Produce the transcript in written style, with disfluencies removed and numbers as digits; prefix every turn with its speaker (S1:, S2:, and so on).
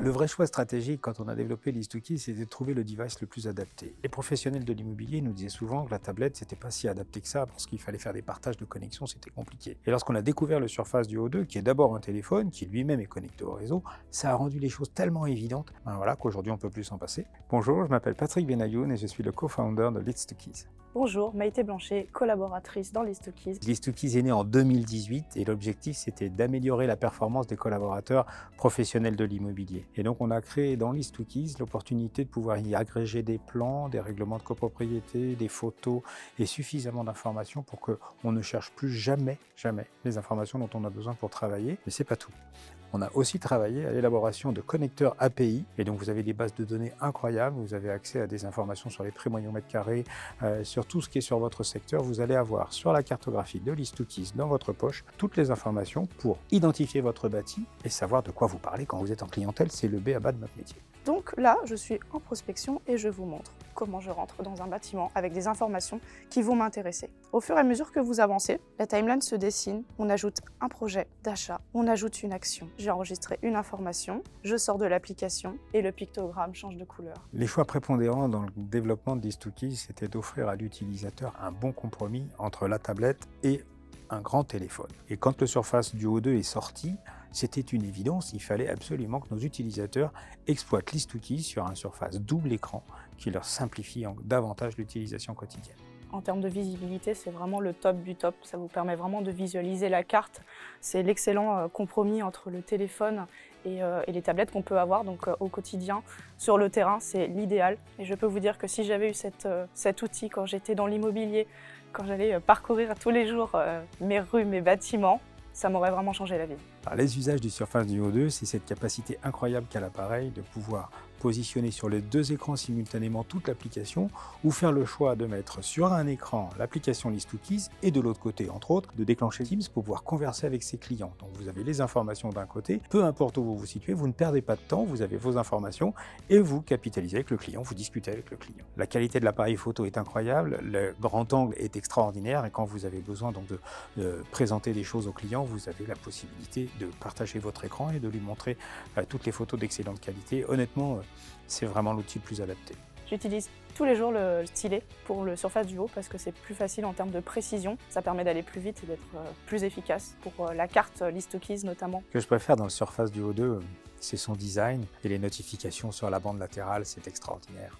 S1: Le vrai choix stratégique quand on a développé l'E2Key, c'était de trouver le device le plus adapté. Les professionnels de l'immobilier nous disaient souvent que la tablette, c'était pas si adapté que ça parce qu'il fallait faire des partages de connexion, c'était compliqué. Et lorsqu'on a découvert le Surface Duo 2, qui est d'abord un téléphone, qui lui-même est connecté au réseau, ça a rendu les choses tellement évidentes voilà, qu'aujourd'hui on peut plus s'en passer. Bonjour, je m'appelle Patrick Benayoun et je suis le co-founder de l'E2Keys.
S2: Bonjour, Maïté Blanchet, collaboratrice dans l'E2Keys.
S1: L'E2Keys est né en 2018 et l'objectif c'était d'améliorer la performance des collaborateurs professionnels de l'immobilier. Et donc on a créé dans l'E2Keys l'opportunité de pouvoir y agréger des plans, des règlements de copropriété, des photos et suffisamment d'informations pour qu'on ne cherche plus jamais les informations dont on a besoin pour travailler. Mais c'est pas tout. On a aussi travaillé à l'élaboration de connecteurs API, et donc vous avez des bases de données incroyables, vous avez accès à des informations sur les prix moyens mètres carrés, sur tout ce qui est sur votre secteur. Vous allez avoir sur la cartographie de l'E2Keys dans votre poche toutes les informations pour identifier votre bâti et savoir de quoi vous parlez quand vous êtes en clientèle. C'est le b.a-ba de notre métier.
S2: Donc là, je suis en prospection et je vous montre comment je rentre dans un bâtiment avec des informations qui vont m'intéresser. Au fur et à mesure que vous avancez, la timeline se dessine, on ajoute un projet d'achat, on ajoute une action. J'ai enregistré une information, je sors de l'application et le pictogramme change de couleur.
S1: Les choix prépondérants dans le développement de l'E2Keys, c'était d'offrir à l'utilisateur un bon compromis entre la tablette et un grand téléphone. Et quand le Surface Duo 2 est sorti, c'était une évidence, il fallait absolument que nos utilisateurs exploitent l'E2Keys sur un Surface double écran qui leur simplifie davantage l'utilisation quotidienne.
S2: En termes de visibilité, c'est vraiment le top du top. Ça vous permet vraiment de visualiser la carte. C'est l'excellent compromis entre le téléphone et les tablettes qu'on peut avoir. Donc au quotidien, sur le terrain, c'est l'idéal. Et je peux vous dire que si j'avais eu cet outil quand j'étais dans l'immobilier, quand j'allais parcourir tous les jours mes rues, mes bâtiments, ça m'aurait vraiment changé la vie.
S1: Alors, les usages du Surface Duo 2, c'est cette capacité incroyable qu'a l'appareil de pouvoir positionner sur les deux écrans simultanément toute l'application ou faire le choix de mettre sur un écran l'application l'E2Keys et de l'autre côté, entre autres, de déclencher Teams pour pouvoir converser avec ses clients. Donc vous avez les informations d'un côté, peu importe où vous vous situez, vous ne perdez pas de temps, vous avez vos informations et vous capitalisez avec le client, vous discutez avec le client. La qualité de l'appareil photo est incroyable, le grand angle est extraordinaire et quand vous avez besoin donc de présenter des choses au client, vous avez la possibilité de partager votre écran et de lui montrer toutes les photos d'excellente qualité. Honnêtement, c'est vraiment l'outil le plus adapté.
S2: J'utilise tous les jours le stylet pour le Surface Duo parce que c'est plus facile en termes de précision. Ça permet d'aller plus vite et d'être plus efficace pour la carte l'E2Keys notamment.
S1: Ce que je préfère dans le Surface Duo 2, c'est son design et les notifications sur la bande latérale, c'est extraordinaire.